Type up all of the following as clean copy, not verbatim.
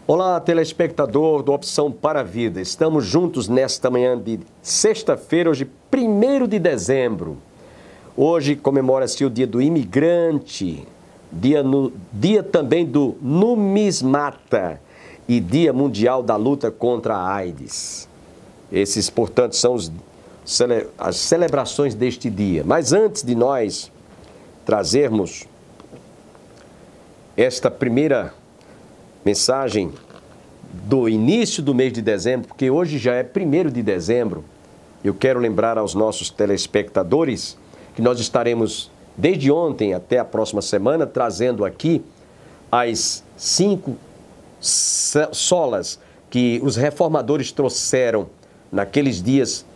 Olá, telespectador do Opção para a Vida. Estamos juntos nesta manhã de sexta-feira, hoje 1º de dezembro. Hoje comemora-se o Dia do Imigrante, dia também do Numismata e Dia Mundial da Luta contra a AIDS. Esses, portanto, são as celebrações deste dia. Mas antes de nós trazermos esta primeira mensagem do início do mês de dezembro, porque hoje já é 1º de dezembro, eu quero lembrar aos nossos telespectadores que nós estaremos, desde ontem até a próxima semana, trazendo aqui as 5 solas que os reformadores trouxeram naqueles dias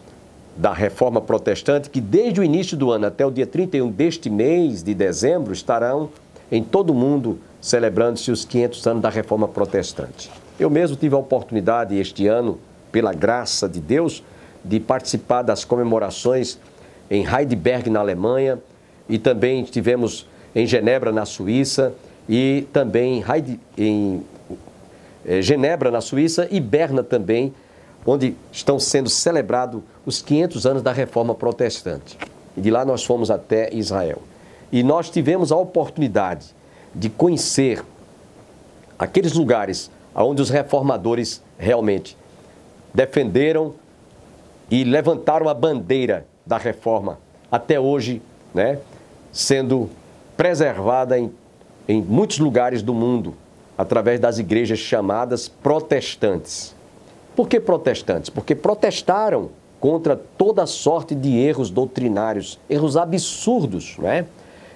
da Reforma Protestante, que desde o início do ano até o dia 31 deste mês de dezembro estarão em todo o mundo celebrando-se os 500 anos da Reforma Protestante. Eu mesmo tive a oportunidade este ano, pela graça de Deus, de participar das comemorações em Heidelberg, na Alemanha, e também estivemos em Genebra, na Suíça, e também em Genebra, na Suíça, e Berna também, onde estão sendo celebrados os 500 anos da Reforma Protestante. E de lá nós fomos até Israel. E nós tivemos a oportunidade de conhecer aqueles lugares onde os reformadores realmente defenderam e levantaram a bandeira da reforma, até hoje, né, sendo preservada em muitos lugares do mundo, através das igrejas chamadas protestantes. Por que protestantes? Porque protestaram contra toda sorte de erros doutrinários, erros absurdos, né,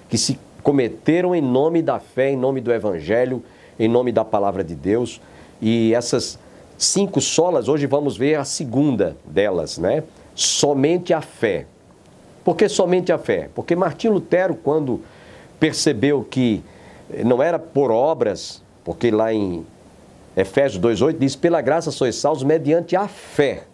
que se cometeram em nome da fé, em nome do Evangelho, em nome da Palavra de Deus. E essas 5 solas, hoje vamos ver a segunda delas, né? Somente a fé. Por que somente a fé? Porque Martinho Lutero, quando percebeu que não era por obras, porque lá em Efésios 2,8 diz: pela graça sois salvos mediante a fé.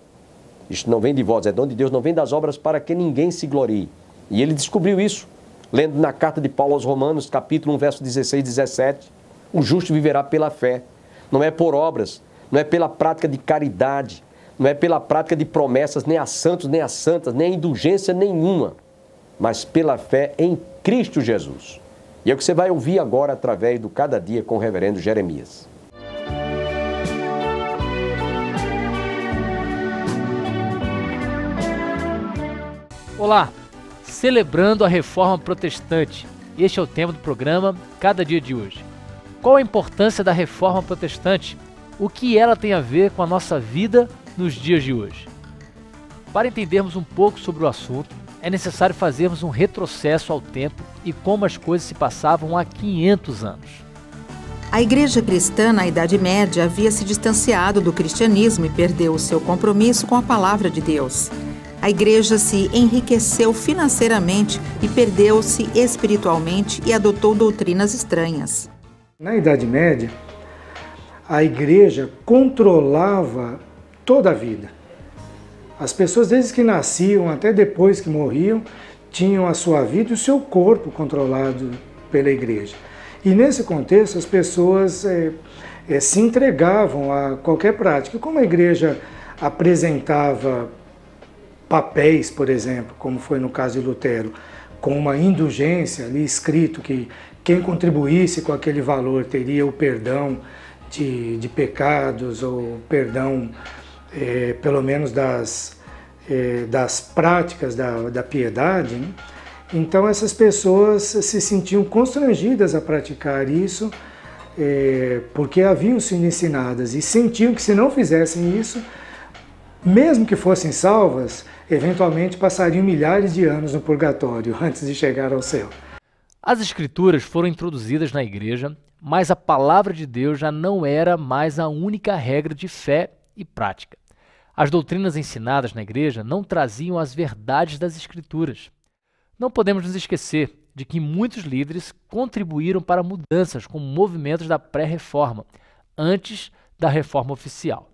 Isto não vem de vós, é dom de Deus, não vem das obras para que ninguém se glorie. E ele descobriu isso, lendo na carta de Paulo aos Romanos, capítulo 1, verso 16 e 17, o justo viverá pela fé. Não é por obras, não é pela prática de caridade, não é pela prática de promessas, nem a santos, nem a santas, nem a indulgência nenhuma, mas pela fé em Cristo Jesus. E é o que você vai ouvir agora através do Cada Dia com o reverendo Jeremias. Olá! Celebrando a Reforma Protestante. Este é o tema do programa Cada Dia de hoje. Qual a importância da Reforma Protestante? O que ela tem a ver com a nossa vida nos dias de hoje? Para entendermos um pouco sobre o assunto, é necessário fazermos um retrocesso ao tempo e como as coisas se passavam há 500 anos. A Igreja cristã na Idade Média havia se distanciado do cristianismo e perdeu o seu compromisso com a Palavra de Deus. A igreja se enriqueceu financeiramente e perdeu-se espiritualmente e adotou doutrinas estranhas. Na Idade Média, a igreja controlava toda a vida. As pessoas, desde que nasciam até depois que morriam, tinham a sua vida e o seu corpo controlado pela igreja. E nesse contexto, as pessoas se entregavam a qualquer prática. Como a igreja apresentava papéis, por exemplo, como foi no caso de Lutero, com uma indulgência ali escrito que quem contribuísse com aquele valor teria o perdão de pecados, ou perdão, pelo menos das práticas da piedade, né? Então essas pessoas se sentiam constrangidas a praticar isso, porque haviam sido ensinadas e sentiam que se não fizessem isso, mesmo que fossem salvas, eventualmente passariam milhares de anos no purgatório antes de chegar ao céu. As Escrituras foram introduzidas na igreja, mas a Palavra de Deus já não era mais a única regra de fé e prática. As doutrinas ensinadas na igreja não traziam as verdades das Escrituras. Não podemos nos esquecer de que muitos líderes contribuíram para mudanças como movimentos da pré-reforma, antes da reforma oficial.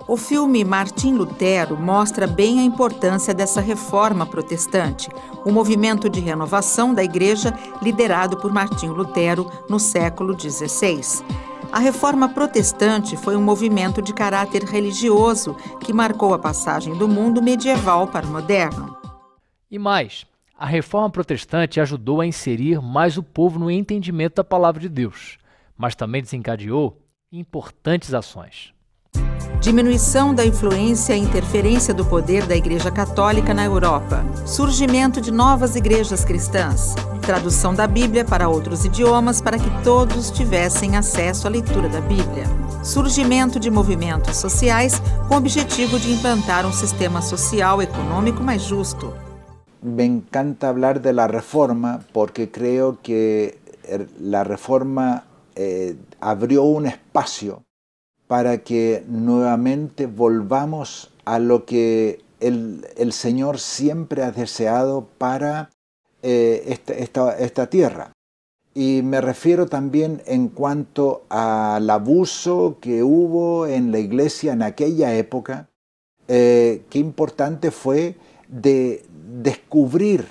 O filme Martim Lutero mostra bem a importância dessa reforma protestante, o movimento de renovação da igreja liderado por Martinho Lutero no século XVI. A Reforma Protestante foi um movimento de caráter religioso que marcou a passagem do mundo medieval para o moderno. E mais, a Reforma Protestante ajudou a inserir mais o povo no entendimento da palavra de Deus, mas também desencadeou importantes ações. Diminuição da influência e interferência do poder da Igreja Católica na Europa. Surgimento de novas igrejas cristãs. Tradução da Bíblia para outros idiomas para que todos tivessem acesso à leitura da Bíblia. Surgimento de movimentos sociais com o objetivo de implantar um sistema social econômico mais justo. Me encanta hablar de la Reforma porque creo que la Reforma abrió un espacio para que nuevamente volvamos a lo que el Señor siempre ha deseado para esta tierra. Y me refiero también en cuanto al abuso que hubo en la iglesia en aquella época, qué importante fue de descubrir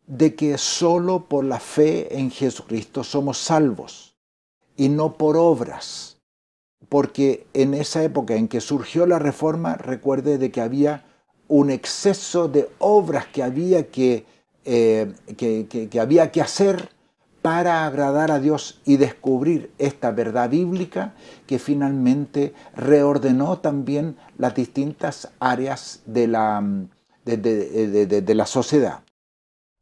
de que solo por la fe en Jesucristo somos salvos y no por obras. Porque en esa época en que surgió la Reforma, recuerde de que había un exceso de obras que había que hacer para agradar a Dios y descubrir esta verdad bíblica que finalmente reordenó también las distintas áreas de la sociedad.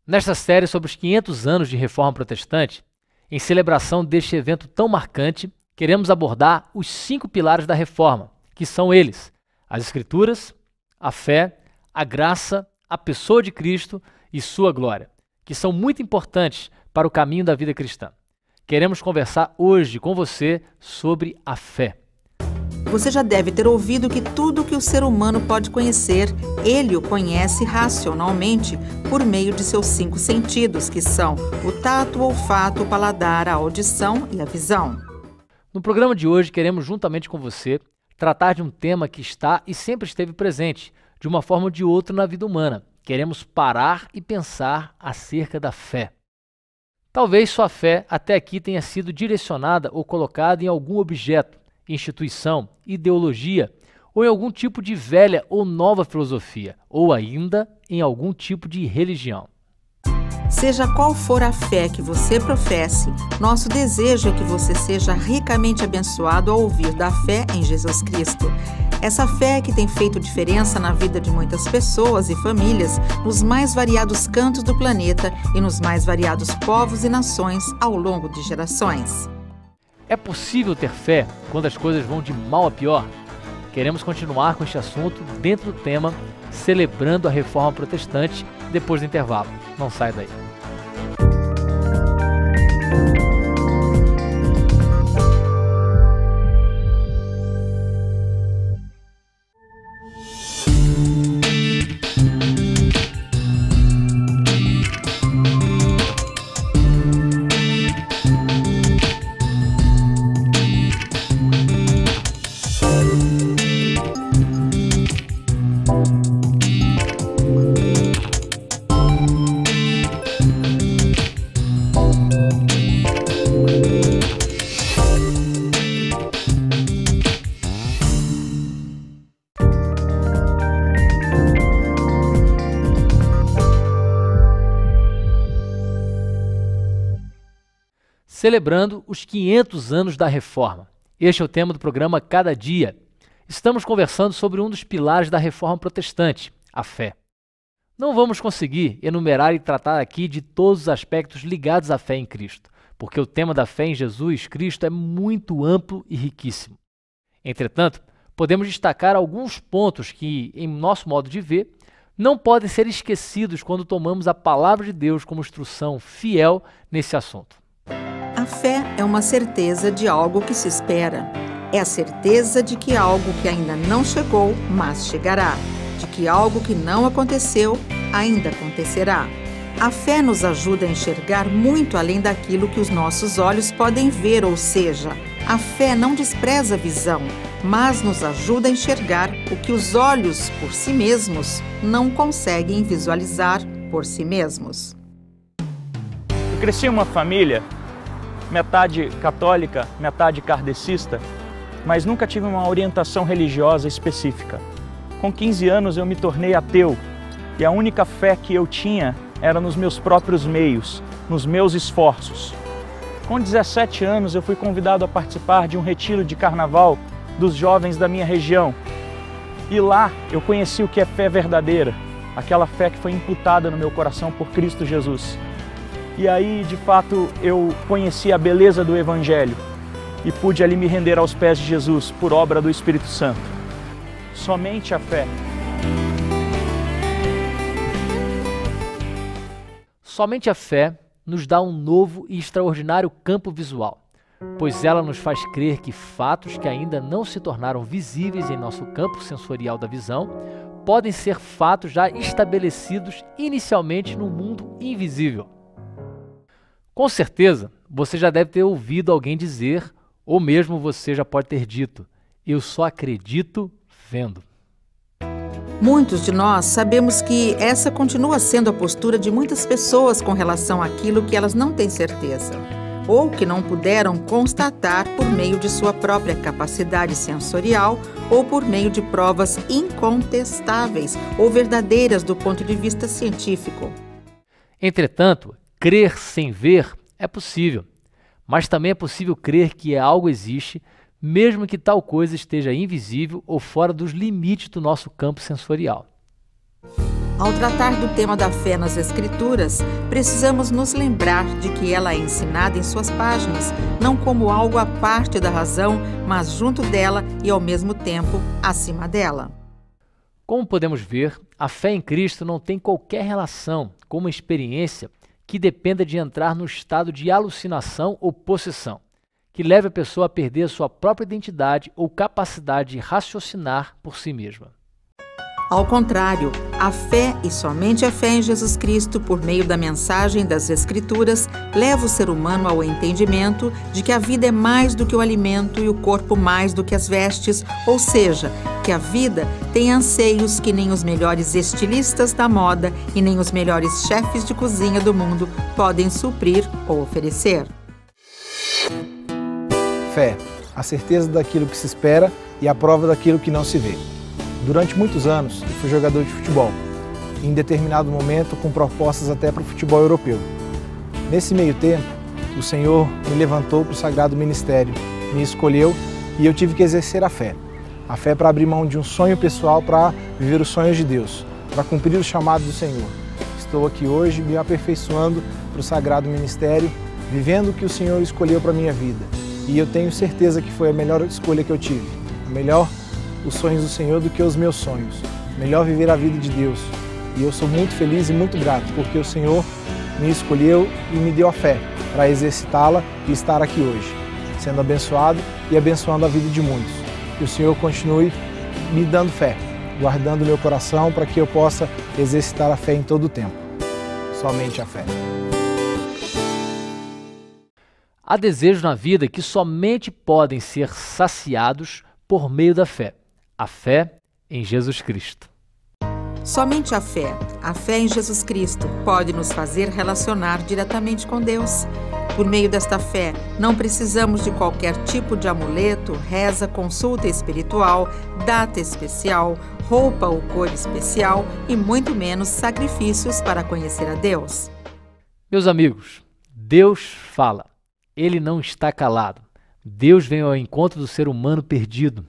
Nesta série sobre os 500 anos de Reforma Protestante, em celebração deste evento tão marcante, queremos abordar os 5 pilares da Reforma, que são eles: as Escrituras, a fé, a graça, a pessoa de Cristo e sua glória, que são muito importantes para o caminho da vida cristã. Queremos conversar hoje com você sobre a fé. Você já deve ter ouvido que tudo que o ser humano pode conhecer, ele o conhece racionalmente por meio de seus 5 sentidos, que são o tato, o olfato, o paladar, a audição e a visão. No programa de hoje, queremos, juntamente com você, tratar de um tema que está e sempre esteve presente, de uma forma ou de outra, na vida humana. Queremos parar e pensar acerca da fé. Talvez sua fé até aqui tenha sido direcionada ou colocada em algum objeto, instituição, ideologia, ou em algum tipo de velha ou nova filosofia, ou ainda em algum tipo de religião. Seja qual for a fé que você professe, nosso desejo é que você seja ricamente abençoado ao ouvir da fé em Jesus Cristo. Essa fé que tem feito diferença na vida de muitas pessoas e famílias nos mais variados cantos do planeta e nos mais variados povos e nações ao longo de gerações. É possível ter fé quando as coisas vão de mal a pior? Queremos continuar com este assunto dentro do tema Celebrando a Reforma Protestante depois do intervalo. Não sai daí. Celebrando os 500 anos da Reforma. Este é o tema do programa Cada Dia. Estamos conversando sobre um dos pilares da Reforma Protestante, a fé. Não vamos conseguir enumerar e tratar aqui de todos os aspectos ligados à fé em Cristo, porque o tema da fé em Jesus Cristo é muito amplo e riquíssimo. Entretanto, podemos destacar alguns pontos que, em nosso modo de ver, não podem ser esquecidos quando tomamos a palavra de Deus como instrução fiel nesse assunto. A fé é uma certeza de algo que se espera. É a certeza de que algo que ainda não chegou, mas chegará. De que algo que não aconteceu, ainda acontecerá. A fé nos ajuda a enxergar muito além daquilo que os nossos olhos podem ver, ou seja, a fé não despreza a visão, mas nos ajuda a enxergar o que os olhos, por si mesmos, não conseguem visualizar por si mesmos. Eu cresci em uma família metade católica, metade kardecista, mas nunca tive uma orientação religiosa específica. Com 15 anos eu me tornei ateu e a única fé que eu tinha era nos meus próprios meios, nos meus esforços. Com 17 anos eu fui convidado a participar de um retiro de carnaval dos jovens da minha região. E lá eu conheci o que é fé verdadeira, aquela fé que foi imputada no meu coração por Cristo Jesus. E aí, de fato, eu conheci a beleza do Evangelho e pude ali me render aos pés de Jesus por obra do Espírito Santo. Somente a fé. Somente a fé nos dá um novo e extraordinário campo visual, pois ela nos faz crer que fatos que ainda não se tornaram visíveis em nosso campo sensorial da visão podem ser fatos já estabelecidos inicialmente no mundo invisível. Com certeza, você já deve ter ouvido alguém dizer, ou mesmo você já pode ter dito, eu só acredito vendo. Muitos de nós sabemos que essa continua sendo a postura de muitas pessoas com relação àquilo que elas não têm certeza, ou que não puderam constatar por meio de sua própria capacidade sensorial ou por meio de provas incontestáveis ou verdadeiras do ponto de vista científico. Entretanto, crer sem ver é possível, mas também é possível crer que algo existe, mesmo que tal coisa esteja invisível ou fora dos limites do nosso campo sensorial. Ao tratar do tema da fé nas Escrituras, precisamos nos lembrar de que ela é ensinada em suas páginas, não como algo à parte da razão, mas junto dela e, ao mesmo tempo, acima dela. Como podemos ver, a fé em Cristo não tem qualquer relação com uma experiência que dependa de entrar no estado de alucinação ou possessão, que leve a pessoa a perder a sua própria identidade ou capacidade de raciocinar por si mesma. Ao contrário, a fé e somente a fé em Jesus Cristo, por meio da mensagem das Escrituras, leva o ser humano ao entendimento de que a vida é mais do que o alimento e o corpo mais do que as vestes, ou seja, que a vida tem anseios que nem os melhores estilistas da moda e nem os melhores chefes de cozinha do mundo podem suprir ou oferecer. Fé, a certeza daquilo que se espera e a prova daquilo que não se vê. Durante muitos anos, eu fui jogador de futebol, em determinado momento com propostas até para o futebol europeu. Nesse meio tempo, o Senhor me levantou para o sagrado ministério, me escolheu e eu tive que exercer a fé. A fé para abrir mão de um sonho pessoal para viver os sonhos de Deus, para cumprir o chamado do Senhor. Estou aqui hoje me aperfeiçoando para o sagrado ministério, vivendo o que o Senhor escolheu para a minha vida. E eu tenho certeza que foi a melhor escolha que eu tive, melhor os sonhos do Senhor do que os meus sonhos. Melhor viver a vida de Deus. E eu sou muito feliz e muito grato, porque o Senhor me escolheu e me deu a fé para exercitá-la e estar aqui hoje, sendo abençoado e abençoando a vida de muitos. Que o Senhor continue me dando fé, guardando meu coração para que eu possa exercitar a fé em todo o tempo. Somente a fé. Há desejos na vida que somente podem ser saciados por meio da fé. A fé em Jesus Cristo. Somente a fé em Jesus Cristo, pode nos fazer relacionar diretamente com Deus. Por meio desta fé, não precisamos de qualquer tipo de amuleto, reza, consulta espiritual, data especial, roupa ou cor especial e muito menos sacrifícios para conhecer a Deus. Meus amigos, Deus fala. Ele não está calado. Deus vem ao encontro do ser humano perdido.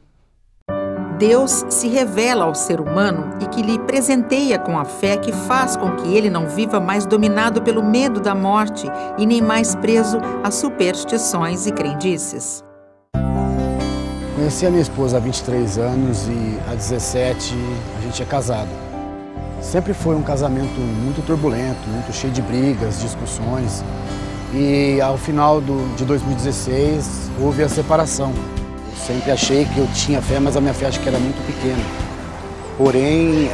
Deus se revela ao ser humano e que lhe presenteia com a fé que faz com que ele não viva mais dominado pelo medo da morte e nem mais preso a superstições e crendices. Conheci a minha esposa há 23 anos e há 17 a gente é casado. Sempre foi um casamento muito turbulento, muito cheio de brigas, discussões. E ao final de 2016 houve a separação. Eu sempre achei que eu tinha fé, mas a minha fé acho que era muito pequena. Porém,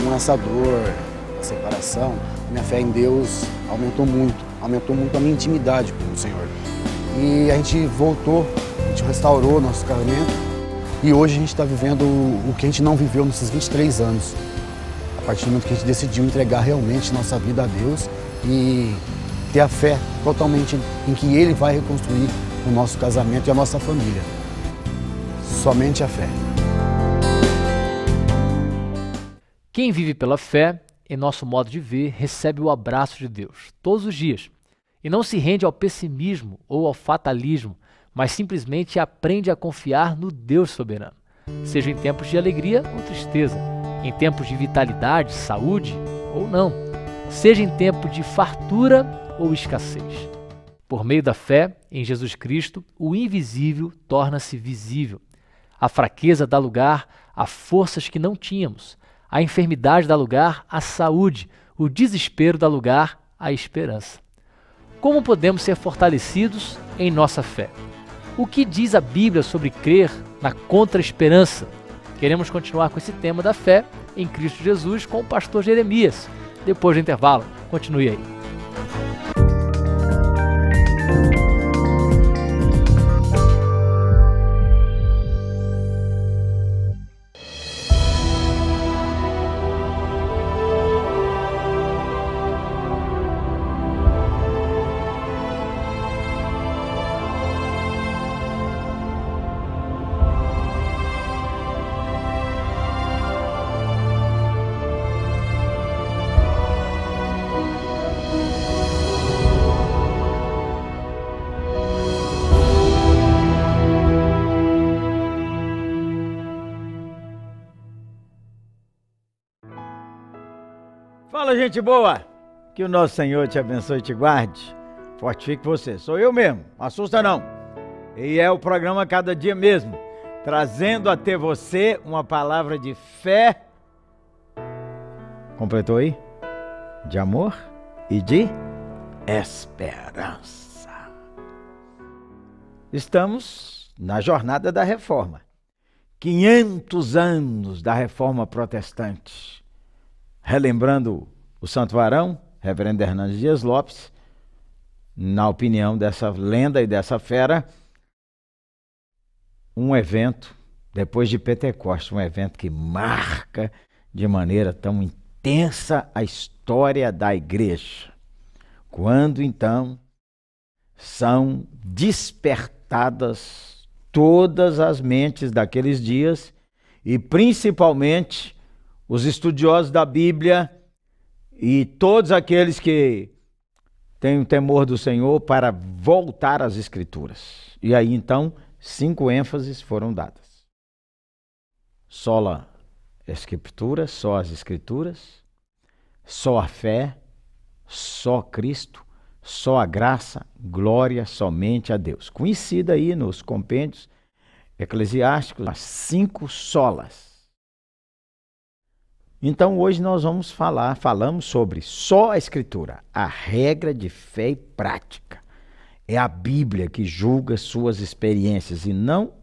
com essa dor, a separação, minha fé em Deus aumentou muito a minha intimidade com o Senhor. E a gente voltou, a gente restaurou nosso casamento e hoje a gente está vivendo o que a gente não viveu nesses 23 anos. A partir do momento que a gente decidiu entregar realmente nossa vida a Deus e ter a fé totalmente em que Ele vai reconstruir o nosso casamento e a nossa família. Somente a fé. Quem vive pela fé, em nosso modo de ver, recebe o abraço de Deus todos os dias e não se rende ao pessimismo ou ao fatalismo, mas simplesmente aprende a confiar no Deus soberano, seja em tempos de alegria ou tristeza, em tempos de vitalidade, saúde ou não, seja em tempo de fartura ou escassez. Por meio da fé em Jesus Cristo, o invisível torna-se visível. A fraqueza dá lugar a forças que não tínhamos. A enfermidade dá lugar à saúde. O desespero dá lugar à esperança. Como podemos ser fortalecidos em nossa fé? O que diz a Bíblia sobre crer na contra-esperança? Queremos continuar com esse tema da fé em Cristo Jesus com o pastor Jeremias. Depois do intervalo, continue aí. Fala, gente boa! Que o nosso Senhor te abençoe e te guarde. Fortifique você. Sou eu mesmo, não assusta não. E é o programa Cada Dia Mesmo, trazendo até você uma palavra de fé. Completou aí? De amor e de esperança. Estamos na jornada da Reforma. 500 anos da Reforma Protestante. Relembrando o santo varão, reverendo Hernandes Dias Lopes, na opinião dessa lenda e dessa fera, um evento, depois de Pentecostes, um evento que marca de maneira tão intensa a história da igreja. Quando, então, são despertadas todas as mentes daqueles dias e, principalmente, os estudiosos da Bíblia e todos aqueles que têm o temor do Senhor para voltar às Escrituras. E aí, então, 5 ênfases foram dadas. Sola Escritura, só as Escrituras, só a fé, só Cristo, só a graça, glória somente a Deus. Conhecida aí nos compêndios eclesiásticos, as 5 solas. Então hoje nós falamos sobre só a Escritura, a regra de fé e prática. É a Bíblia que julga suas experiências e não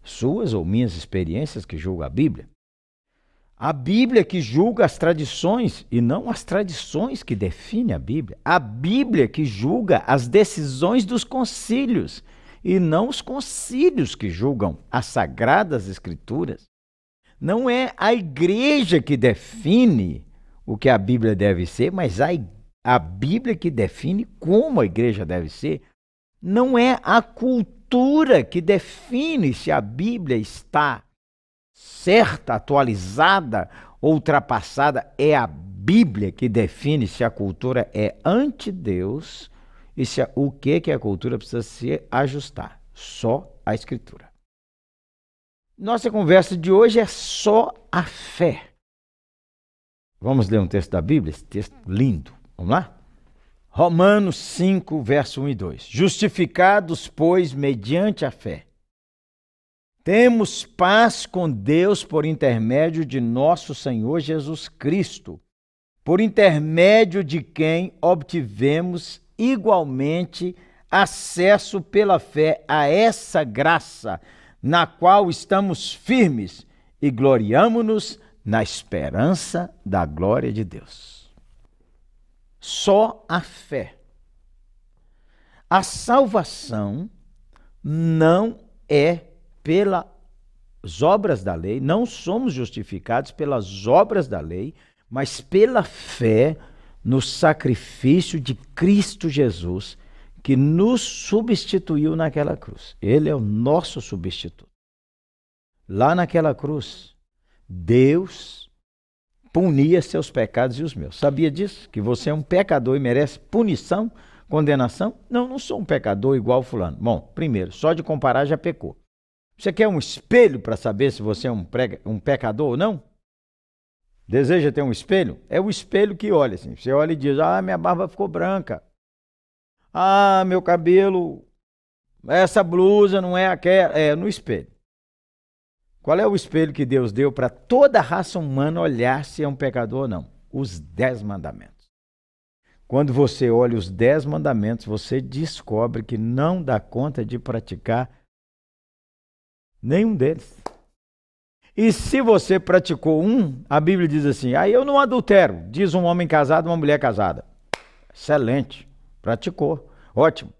suas ou minhas experiências que julga a Bíblia. A Bíblia que julga as tradições e não as tradições que definem a Bíblia. A Bíblia que julga as decisões dos concílios e não os concílios que julgam as sagradas Escrituras. Não é a igreja que define o que a Bíblia deve ser, mas a Bíblia que define como a igreja deve ser. Não é a cultura que define se a Bíblia está certa, atualizada, ultrapassada. É a Bíblia que define se a cultura é ante-Deus e se o que a cultura precisa se ajustar. Só a Escritura. Nossa conversa de hoje é só a fé. Vamos ler um texto da Bíblia? Esse texto lindo. Vamos lá? Romanos 5, verso 1 e 2. Justificados, pois, mediante a fé, temos paz com Deus por intermédio de nosso Senhor Jesus Cristo, por intermédio de quem obtivemos igualmente acesso pela fé a essa graça, na qual estamos firmes e gloriamo-nos na esperança da glória de Deus. Só a fé. A salvação não é pelas obras da lei, não somos justificados pelas obras da lei, mas pela fé no sacrifício de Cristo Jesus, que nos substituiu naquela cruz. Ele é o nosso substituto. Lá naquela cruz, Deus punia seus pecados e os meus. Sabia disso? Que você é um pecador e merece punição, condenação? Não, não sou um pecador igual fulano. Bom, primeiro, só de comparar já pecou. Você quer um espelho para saber se você é um pecador ou não? Deseja ter um espelho? É o espelho que olha assim. Você olha e diz, minha barba ficou branca. Meu cabelo, essa blusa não é aquela. É no espelho. Qual é o espelho que Deus deu para toda a raça humana olhar se é um pecador ou não? Os 10 mandamentos. Quando você olha os 10 mandamentos, você descobre que não dá conta de praticar nenhum deles. E se você praticou um, a Bíblia diz assim, eu não adultero, diz um homem casado, uma mulher casada. Excelente, praticou, ótimo.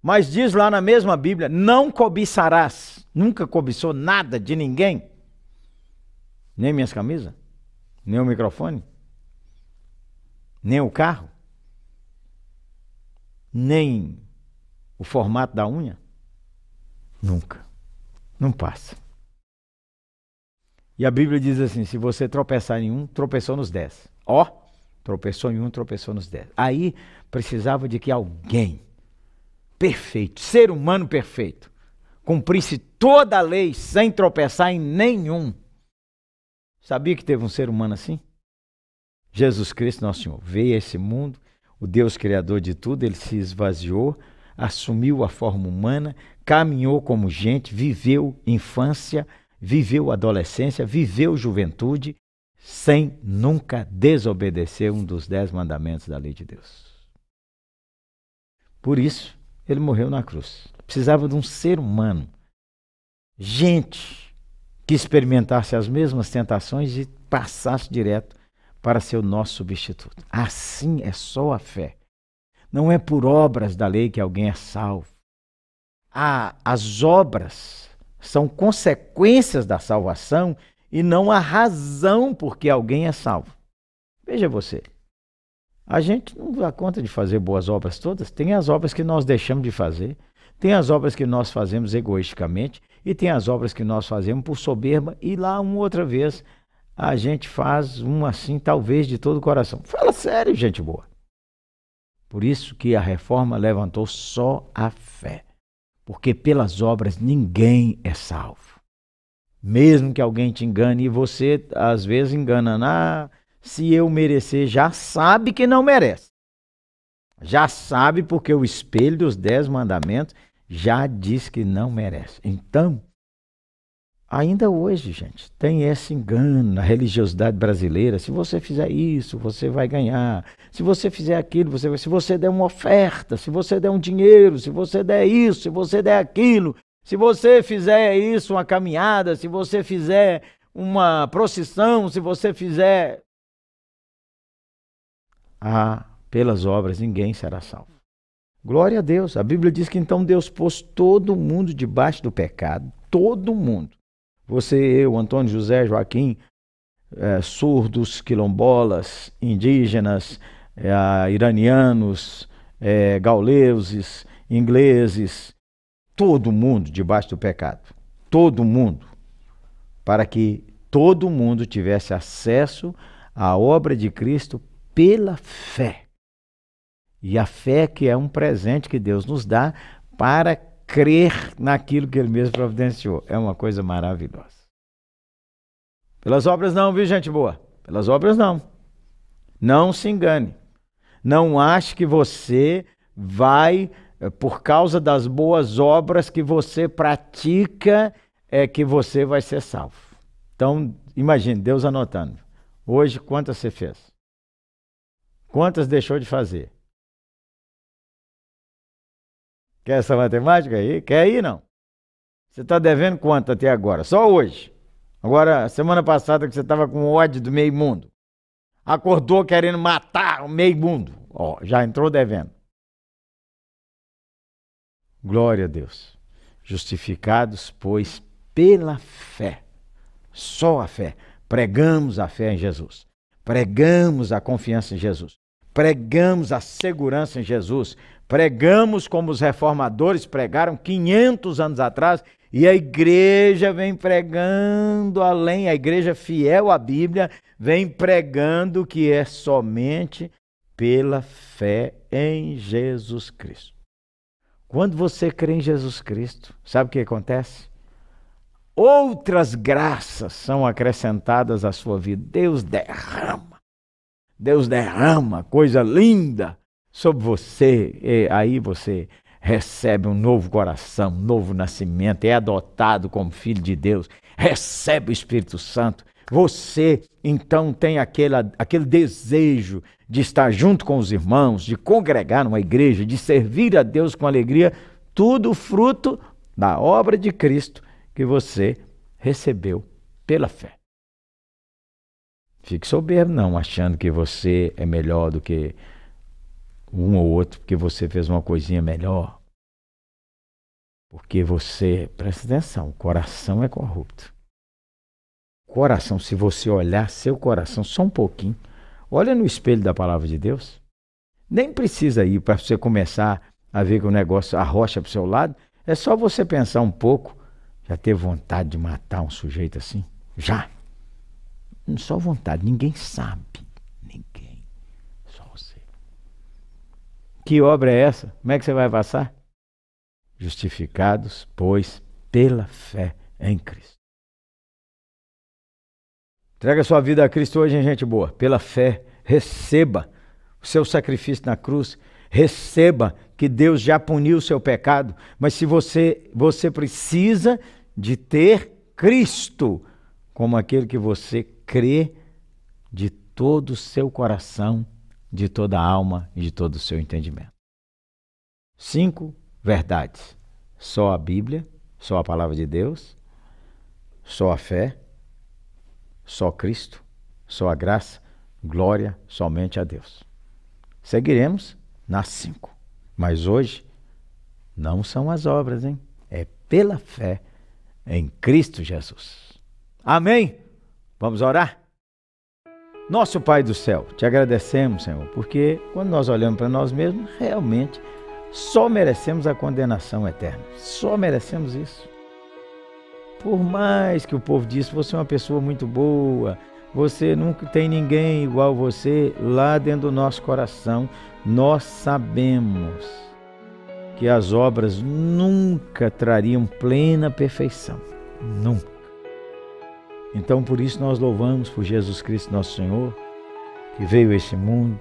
Mas diz lá na mesma Bíblia, não cobiçarás. Nunca cobiçou nada de ninguém? Nem minhas camisas? Nem o microfone? Nem o carro? Nem o formato da unha? Nunca. Não passa. E a Bíblia diz assim, se você tropeçar em um, tropeçou nos 10. Tropeçou em um, tropeçou nos 10. Aí precisava de que alguém perfeito, ser humano perfeito, cumprisse toda a lei sem tropeçar em nenhum. Sabia que teve um ser humano assim? Jesus Cristo, nosso Senhor, veio a esse mundo, o Deus criador de tudo, ele se esvaziou, assumiu a forma humana, caminhou como gente, viveu infância, viveu adolescência, viveu juventude, sem nunca desobedecer um dos 10 mandamentos da lei de Deus. Por isso, ele morreu na cruz. Precisava de um ser humano, gente que experimentasse as mesmas tentações e passasse direto para ser o nosso substituto. Assim é só a fé. Não é por obras da lei que alguém é salvo. As obras são consequências da salvação e não a razão por que alguém é salvo. Veja você, a gente não dá conta de fazer boas obras todas. Tem as obras que nós deixamos de fazer, tem as obras que nós fazemos egoisticamente e tem as obras que nós fazemos por soberba e lá uma outra vez a gente faz uma assim, talvez de todo o coração. Fala sério, gente boa. Por isso que a reforma levantou só a fé. Porque pelas obras ninguém é salvo. Mesmo que alguém te engane, e você às vezes engana, se eu merecer, já sabe que não merece. Já sabe porque o espelho dos 10 mandamentos já diz que não merece. Então, ainda hoje, gente, tem esse engano na religiosidade brasileira. Se você fizer isso, você vai ganhar. Se você fizer aquilo, você vai. Se você der uma oferta, se você der um dinheiro, se você der isso, se você der aquilo, se você fizer isso, uma caminhada, se você fizer uma procissão, se você fizer... pelas obras ninguém será salvo. Glória a Deus. A Bíblia diz que então Deus pôs todo mundo debaixo do pecado. Todo mundo. Você, eu, Antônio, José, Joaquim, surdos, quilombolas, indígenas, iranianos, gauleuses, ingleses, todo mundo debaixo do pecado. Todo mundo. Para que todo mundo tivesse acesso à obra de Cristo pela fé. E a fé que é um presente que Deus nos dá para crer naquilo que Ele mesmo providenciou. É uma coisa maravilhosa. Pelas obras não, viu, gente boa? Pelas obras não. Não se engane. Não ache que você vai, por causa das boas obras que você pratica, que você vai ser salvo. Então, imagine, Deus anotando. Hoje, quantas você fez? Quantas deixou de fazer? Quer essa matemática aí? Quer aí, não? Você está devendo quanto até agora? Só hoje. Agora, semana passada que você estava com ódio do meio mundo. Acordou querendo matar o meio mundo. Já entrou devendo. Glória a Deus. Justificados, pois, pela fé. Só a fé. Pregamos a fé em Jesus. Pregamos a confiança em Jesus. pregamos a segurança em Jesus, pregamos como os reformadores pregaram 500 anos atrás, e a igreja vem pregando além, a igreja fiel à Bíblia vem pregando que é somente pela fé em Jesus Cristo. Quando você crê em Jesus Cristo, sabe o que acontece? Outras graças são acrescentadas à sua vida. Deus derrama coisa linda sobre você, e aí você recebe um novo coração, um novo nascimento, é adotado como filho de Deus, recebe o Espírito Santo. Você, então, tem aquele desejo de estar junto com os irmãos, de congregar numa igreja, de servir a Deus com alegria, tudo fruto da obra de Cristo que você recebeu pela fé. Fique soberbo não, achando que você é melhor do que um ou outro, porque você fez uma coisinha melhor. Porque você, presta atenção, o coração é corrupto. Coração, se você olhar seu coração só um pouquinho, olha no espelho da palavra de Deus. Nem precisa ir para você começar a ver que o negócio arrocha para o seu lado. É só você pensar um pouco. Já teve vontade de matar um sujeito assim? Já. Só vontade, ninguém sabe. Ninguém. Só você. Que obra é essa? Como é que você vai passar? Justificados, pois, pela fé em Cristo. Entrega sua vida a Cristo hoje, gente boa. Pela fé, receba o seu sacrifício na cruz. Receba que Deus já puniu o seu pecado. Mas se você precisa de ter Cristo como aquele que você crê de todo o seu coração, de toda a alma e de todo o seu entendimento. 5 verdades. Só a Bíblia, só a palavra de Deus, só a fé, só Cristo, só a graça, glória somente a Deus. Seguiremos nas 5. Mas hoje não são as obras, hein? É pela fé em Cristo Jesus. Amém? Vamos orar? Nosso Pai do céu, te agradecemos, Senhor, porque quando nós olhamos para nós mesmos, realmente só merecemos a condenação eterna. Só merecemos isso. Por mais que o povo disse, você é uma pessoa muito boa, você nunca tem ninguém igual você, lá dentro do nosso coração, nós sabemos que as obras nunca trariam plena perfeição. Nunca. Então, por isso nós louvamos por Jesus Cristo, nosso Senhor, que veio a esse mundo,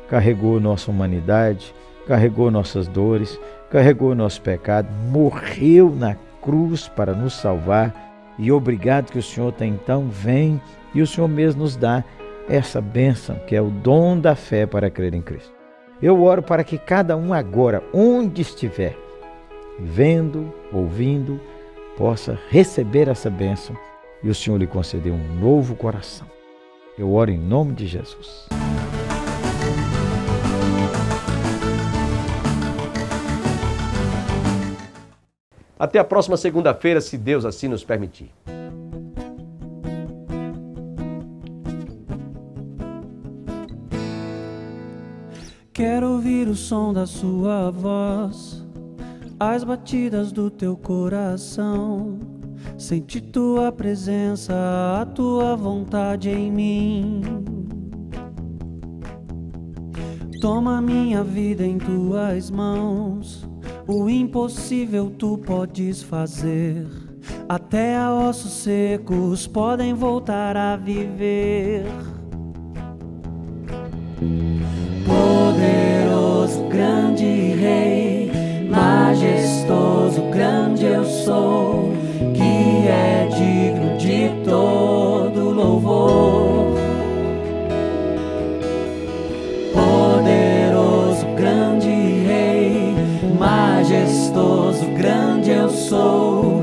carregou nossa humanidade, carregou nossas dores, carregou nosso pecado, morreu na cruz para nos salvar, e obrigado que o Senhor então vem e o Senhor mesmo nos dá essa bênção que é o dom da fé para crer em Cristo. Eu oro para que cada um agora, onde estiver, vendo, ouvindo, possa receber essa bênção e o Senhor lhe conceder um novo coração. Eu oro em nome de Jesus. Até a próxima segunda-feira, se Deus assim nos permitir. Quero ouvir o som da sua voz, as batidas do teu coração, sentir tua presença, a tua vontade em mim. Toma minha vida em tuas mãos, o impossível tu podes fazer, até a ossos secos podem voltar a viver. Poderoso, grande Rei, majestoso, grande eu sou, que é digno de todo louvor. Poderoso, grande Rei, majestoso, grande eu sou,